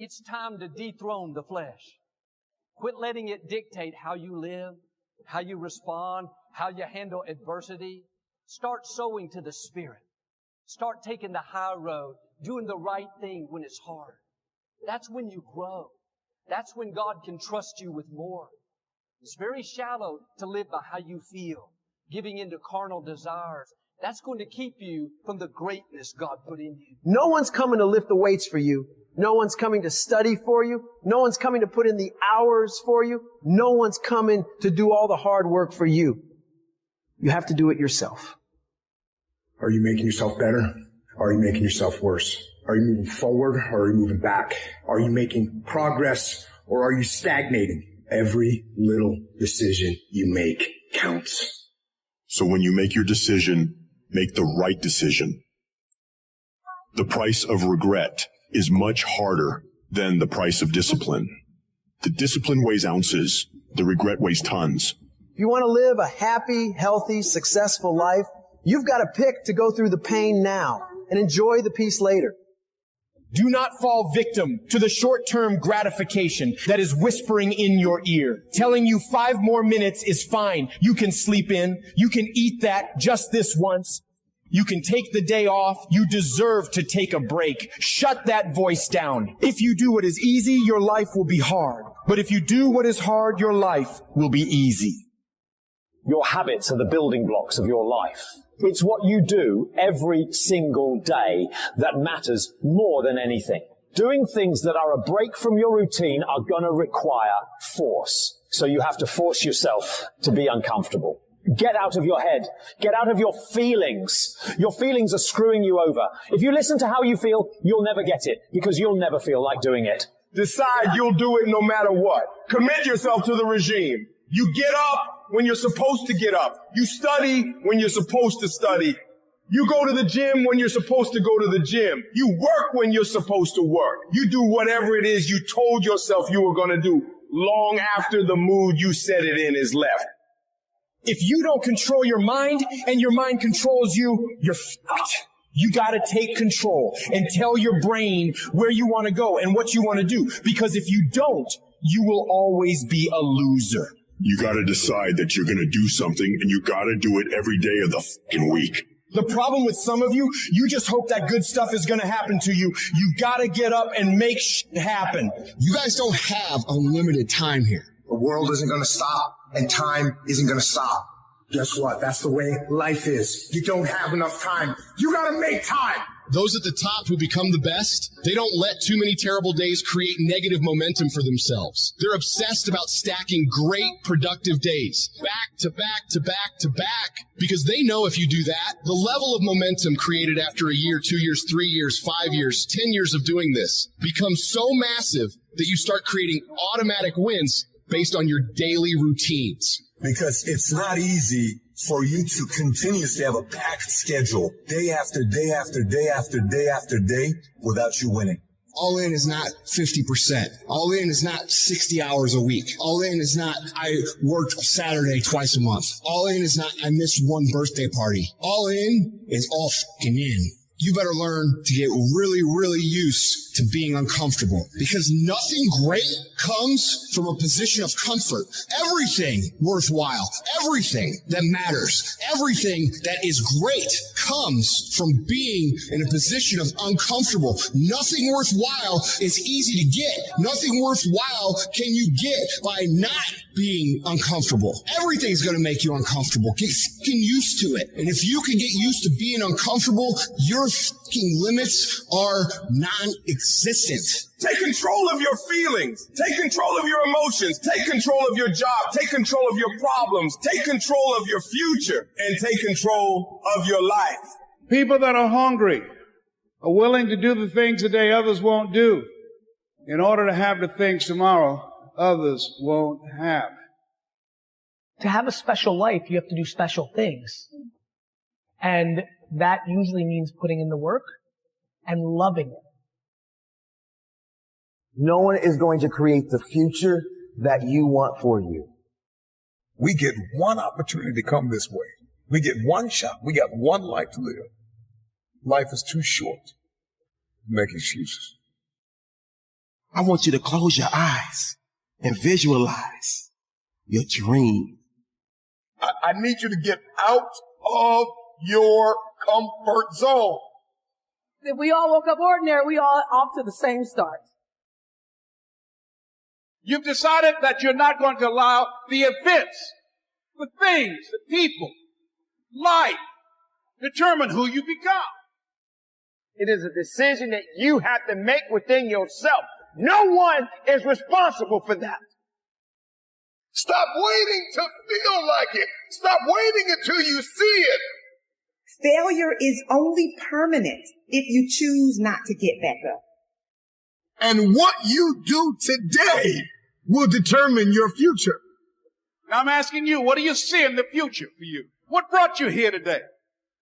It's time to dethrone the flesh. Quit letting it dictate how you live, how you respond, how you handle adversity. Start sowing to the Spirit. Start taking the high road, doing the right thing when it's hard. That's when you grow. That's when God can trust you with more. It's very shallow to live by how you feel, giving into carnal desires. That's going to keep you from the greatness God put in you. No one's coming to lift the weights for you. No one's coming to study for you. No one's coming to put in the hours for you. No one's coming to do all the hard work for you. You have to do it yourself. Are you making yourself better? Are you making yourself worse? Are you moving forward or are you moving back? Are you making progress or are you stagnating? Every little decision you make counts. So when you make your decision, make the right decision. The price of regret is much harder than the price of discipline. The discipline weighs ounces. The regret weighs tons. If you want to live a happy, healthy, successful life, you've got to pick to go through the pain now and enjoy the peace later. Do not fall victim to the short-term gratification that is whispering in your ear, telling you 5 more minutes is fine. You can sleep in. You can eat that just this once. You can take the day off. You deserve to take a break. Shut that voice down. If you do what is easy, your life will be hard. But if you do what is hard, your life will be easy. Your habits are the building blocks of your life. It's what you do every single day that matters more than anything. Doing things that are a break from your routine are going to require force. So you have to force yourself to be uncomfortable. Get out of your head. Get out of your feelings. Your feelings are screwing you over. If you listen to how you feel, you'll never get it because you'll never feel like doing it. Decide you'll do it no matter what. Commit yourself to the regime. You get up when you're supposed to get up. You study when you're supposed to study. You go to the gym when you're supposed to go to the gym. You work when you're supposed to work. You do whatever it is you told yourself you were going to do long after the mood you set it in is left. If you don't control your mind and your mind controls you, you're fucked. You gotta take control and tell your brain where you want to go and what you want to do. Because if you don't, you will always be a loser. You gotta decide that you're gonna do something and you gotta do it every day of the fucking week. The problem with some of you, you just hope that good stuff is gonna happen to you. You gotta get up and make shit happen. You guys don't have unlimited time here. The world isn't going to stop and time isn't going to stop. Guess what? That's the way life is. You don't have enough time. You got to make time. Those at the top who become the best, they don't let too many terrible days create negative momentum for themselves. They're obsessed about stacking great, productive days, back to back to back to back, because they know if you do that, the level of momentum created after a year, 2 years, 3 years, 5 years, 10 years of doing this becomes so massive that you start creating automatic wins based on your daily routines. Because it's not easy for you to continuously have a packed schedule day after day after day after day after day without you winning. All in is not 50%. All in is not 60 hours a week. All in is not I worked Saturday twice a month. All in is not I missed one birthday party. All in is all fucking in. You better learn to get really, really used to being uncomfortable, because nothing great comes from a position of comfort. Everything worthwhile, everything that matters, everything that is great comes from being in a position of uncomfortable. Nothing worthwhile is easy to get. Nothing worthwhile can you get by not being uncomfortable. Everything's going to make you uncomfortable. Get fucking used to it. And if you can get used to being uncomfortable, your fucking limits are non-existent. Take control of your feelings. Take control of your emotions. Take control of your job. Take control of your problems. Take control of your future. And take control of your life. People that are hungry are willing to do the things today others won't do in order to have the things tomorrow others won't have. To have a special life, you have to do special things. And that usually means putting in the work and loving it. No one is going to create the future that you want for you. We get one opportunity to come this way. We get one shot. We got one life to live. Life is too short to make excuses. I want you to close your eyes and visualize your dream. I need you to get out of your comfort zone. If we all woke up ordinary, we all off to the same start. You've decided that you're not going to allow the events, the things, the people, life, determine who you become. It is a decision that you have to make within yourself. No one is responsible for that. Stop waiting to feel like it. Stop waiting until you see it. Failure is only permanent if you choose not to get back up. And what you do today will determine your future. Now I'm asking you, what do you see in the future for you? What brought you here today?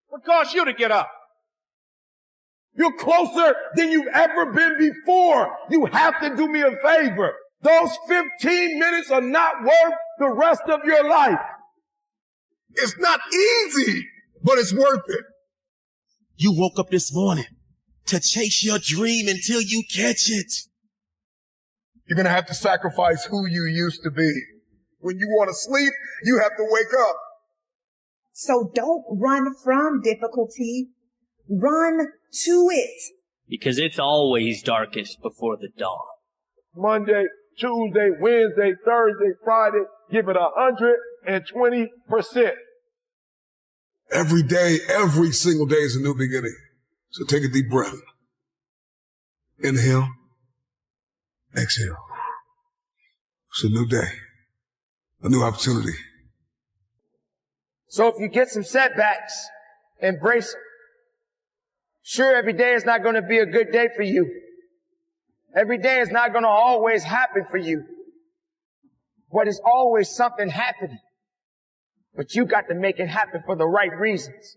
What caused you to get up? You're closer than you've ever been before. You have to do me a favor. Those 15 minutes are not worth the rest of your life. It's not easy, but it's worth it. You woke up this morning to chase your dream until you catch it. You're going to have to sacrifice who you used to be. When you want to sleep, you have to wake up. So don't run from difficulty. Run to it. Because it's always darkest before the dawn. Monday, Tuesday, Wednesday, Thursday, Friday, give it 120%. Every day, every single day is a new beginning. So take a deep breath. Inhale. Exhale. It's a new day. A new opportunity. So if you get some setbacks, embrace them. Sure, every day is not going to be a good day for you. Every day is not going to always happen for you. But it's always something happening. But you got to make it happen for the right reasons.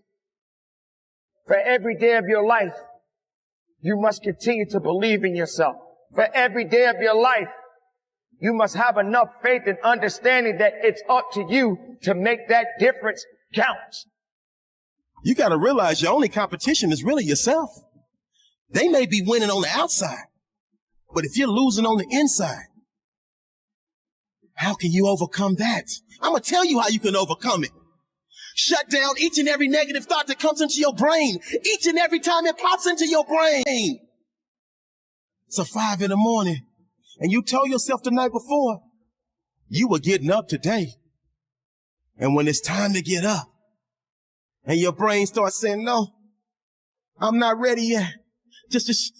For every day of your life, you must continue to believe in yourself. For every day of your life, you must have enough faith and understanding that it's up to you to make that difference count. You got to realize your only competition is really yourself. They may be winning on the outside, but if you're losing on the inside, how can you overcome that? I'm going to tell you how you can overcome it. Shut down each and every negative thought that comes into your brain, each and every time it pops into your brain. It's 5 a.m, and you told yourself the night before you were getting up today. And when it's time to get up, and your brain starts saying, no, I'm not ready yet. Just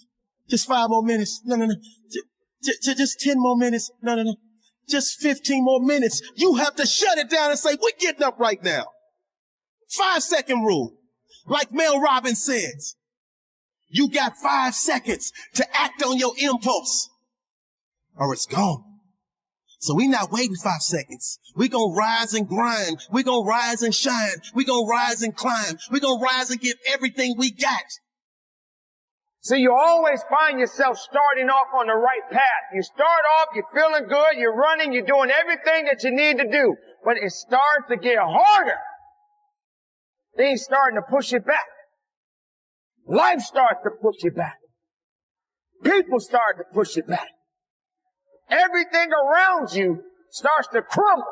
5 more minutes. No. Just 10 more minutes. No. Just 15 more minutes. You have to shut it down and say, we're getting up right now. 5-second rule. Like Mel Robbins says, you got 5 seconds to act on your impulse or it's gone. So we're not waiting 5 seconds. We're going to rise and grind. We're going to rise and shine. We're going to rise and climb. We're going to rise and give everything we got. So you always find yourself starting off on the right path. You start off, you're feeling good, you're running, you're doing everything that you need to do. But it starts to get harder. Things starting to push you back. Life starts to push you back. People start to push you back. Everything around you starts to crumble.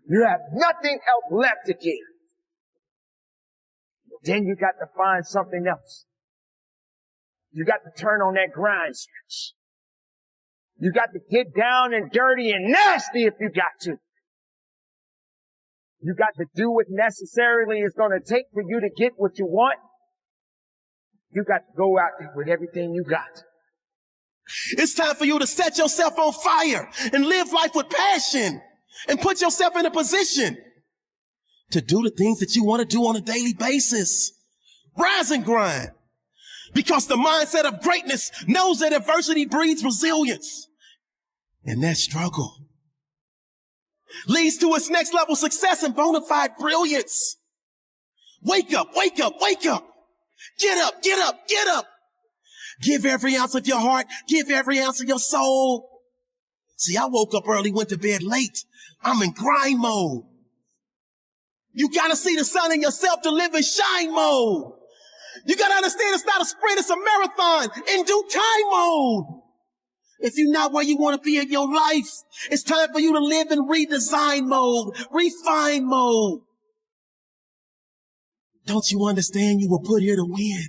You have nothing else left to give. Then you got to find something else. You got to turn on that grind switch. You got to get down and dirty and nasty if you got to. You got to do what necessarily is going to take for you to get what you want. You got to go out there with everything you got. It's time for you to set yourself on fire and live life with passion and put yourself in a position to do the things that you want to do on a daily basis. Rise and grind. Because the mindset of greatness knows that adversity breeds resilience. And that struggle leads to its next level success and bona fide brilliance. Wake up, wake up, wake up. Get up, get up, get up. Give every ounce of your heart. Give every ounce of your soul. See, I woke up early, went to bed late. I'm in grind mode. You gotta see the sun in yourself to live in shine mode. You gotta understand it's not a sprint, it's a marathon in due time mode. If you're not where you want to be in your life, it's time for you to live in redesign mode, refine mode. Don't you understand you were put here to win?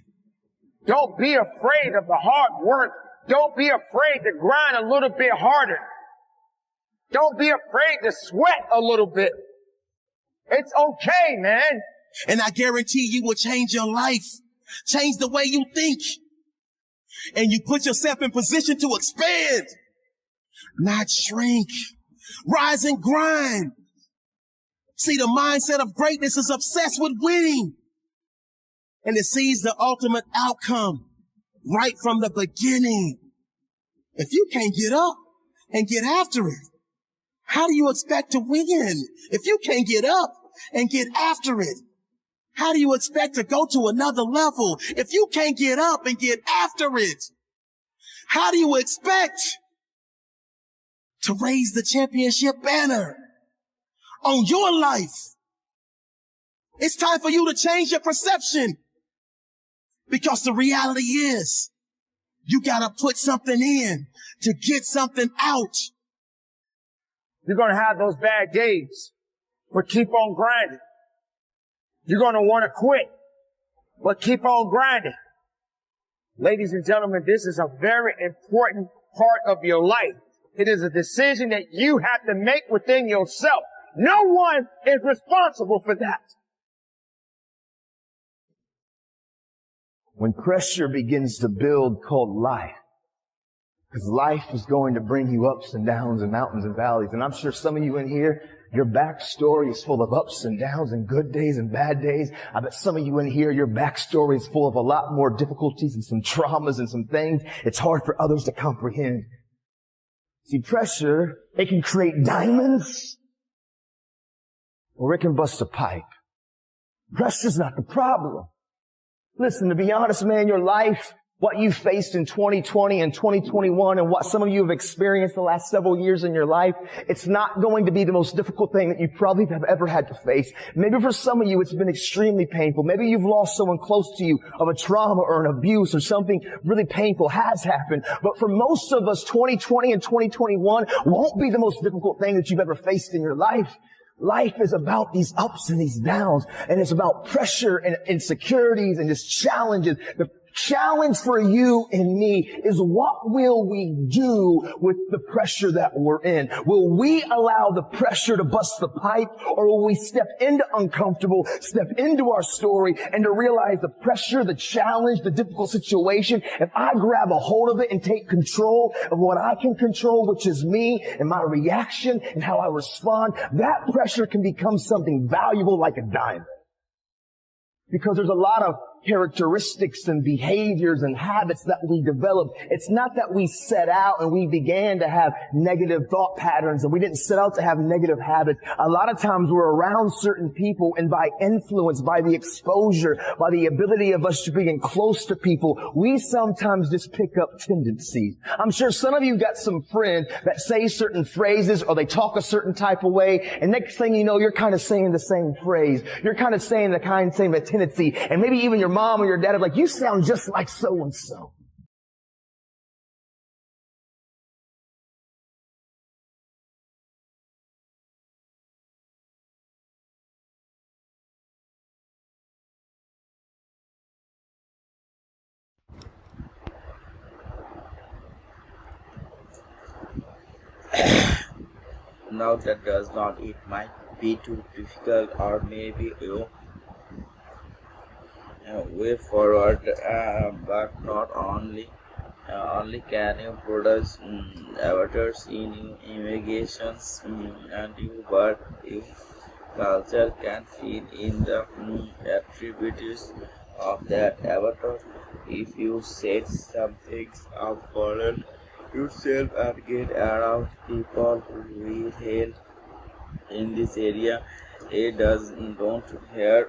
Don't be afraid of the hard work. Don't be afraid to grind a little bit harder. Don't be afraid to sweat a little bit. It's okay, man. And I guarantee you will change your life, change the way you think. And you put yourself in position to expand, not shrink. Rise and grind. See, the mindset of greatness is obsessed with winning. And it sees the ultimate outcome right from the beginning. If you can't get up and get after it, how do you expect to win? If you can't get up and get after it, how do you expect to go to another level? If you can't get up and get after it, how do you expect to raise the championship banner on your life? It's time for you to change your perception, because the reality is you gotta put something in to get something out. You're going to have those bad days, but keep on grinding. You're going to want to quit, but keep on grinding. Ladies and gentlemen, this is a very important part of your life. It is a decision that you have to make within yourself. No one is responsible for that. When pressure begins to build called life, because life is going to bring you ups and downs and mountains and valleys. And I'm sure some of you in here, your backstory is full of ups and downs and good days and bad days. I bet some of you in here, your backstory is full of a lot more difficulties and some traumas and some things it's hard for others to comprehend. See, pressure, it can create diamonds or it can bust a pipe. Pressure's not the problem. Listen, to be honest, man, your life, what you faced in 2020 and 2021 and what some of you have experienced the last several years in your life, it's not going to be the most difficult thing that you probably have ever had to face. Maybe for some of you, it's been extremely painful. Maybe you've lost someone close to you of a trauma or an abuse or something really painful has happened. But for most of us, 2020 and 2021 won't be the most difficult thing that you've ever faced in your life. Life is about these ups and these downs, and it's about pressure and insecurities and just challenges. The challenge for you and me is, what will we do with the pressure that we're in? Will we allow the pressure to bust the pipe, or will we step into uncomfortable, step into our story, and to realize the pressure, the challenge, the difficult situation, if I grab a hold of it and take control of what I can control, which is me and my reaction and how I respond, that pressure can become something valuable like a diamond. Because there's a lot of characteristics and behaviors and habits that we develop. It's not that we set out and we began to have negative thought patterns and we didn't set out to have negative habits. A lot of times we're around certain people, and by influence, by the exposure, by the ability of us to being close to people, we sometimes just pick up tendencies. I'm sure some of you got some friends that say certain phrases or they talk a certain type of way, and next thing you know, you're kind of saying the same phrase. You're kind of saying the same tendency, and maybe even your mom or your dad are like, you sound just like so-and-so. Now that does not, it might be too difficult, or maybe way forward, but not only can you produce avatars in your imaginations and you, but if culture can fill in the attributes of that avatar. If you set some things up for yourself and get around people who will help in this area, it don't hear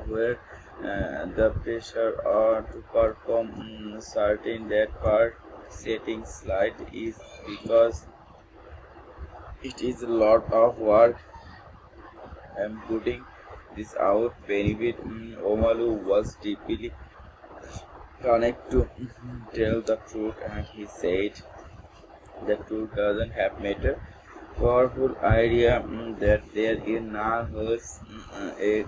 where the pressure or to perform certain that part setting slide is, because it is a lot of work. I'm putting this out. Benefit Omalu was deeply connected to tell the truth, and he said, The truth doesn't have matter. Powerful idea that there is none who's a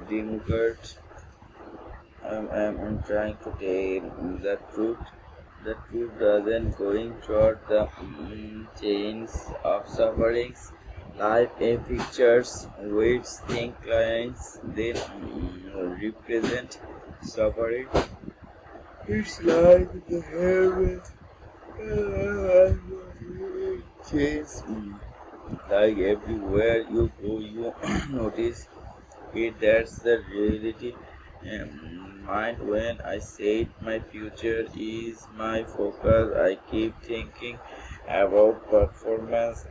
Democrat. I'm trying to tell the truth. The truth doesn't going toward the chains of sufferings. Life a pictures which think lines they represent suffering. It's like the heaven chains. Like everywhere you go, you notice it. That's the reality. Mind when I said my future is my focus, I keep thinking about performance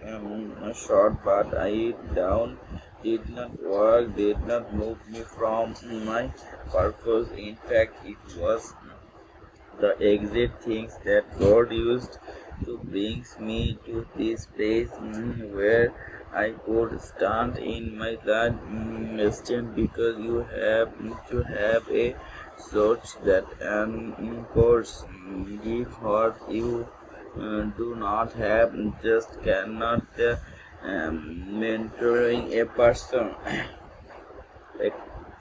short, but I down did not work, did not move me from my purpose. In fact, it was the exact things that God used to bring me to this place where I could stand in my life, stand because you have to have a source that course give what you do not have, just cannot mentoring a person like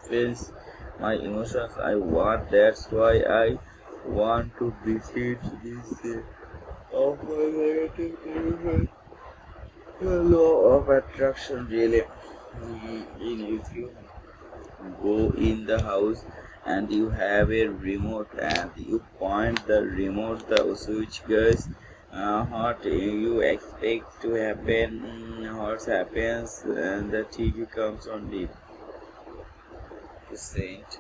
feels my emotions I want. That's why I want to defeat this of my negative the law of attraction. Really, if you go in the house and you have a remote and you point the remote, the switch goes, what you expect to happen, what happens, and the TV comes on deep. The saint.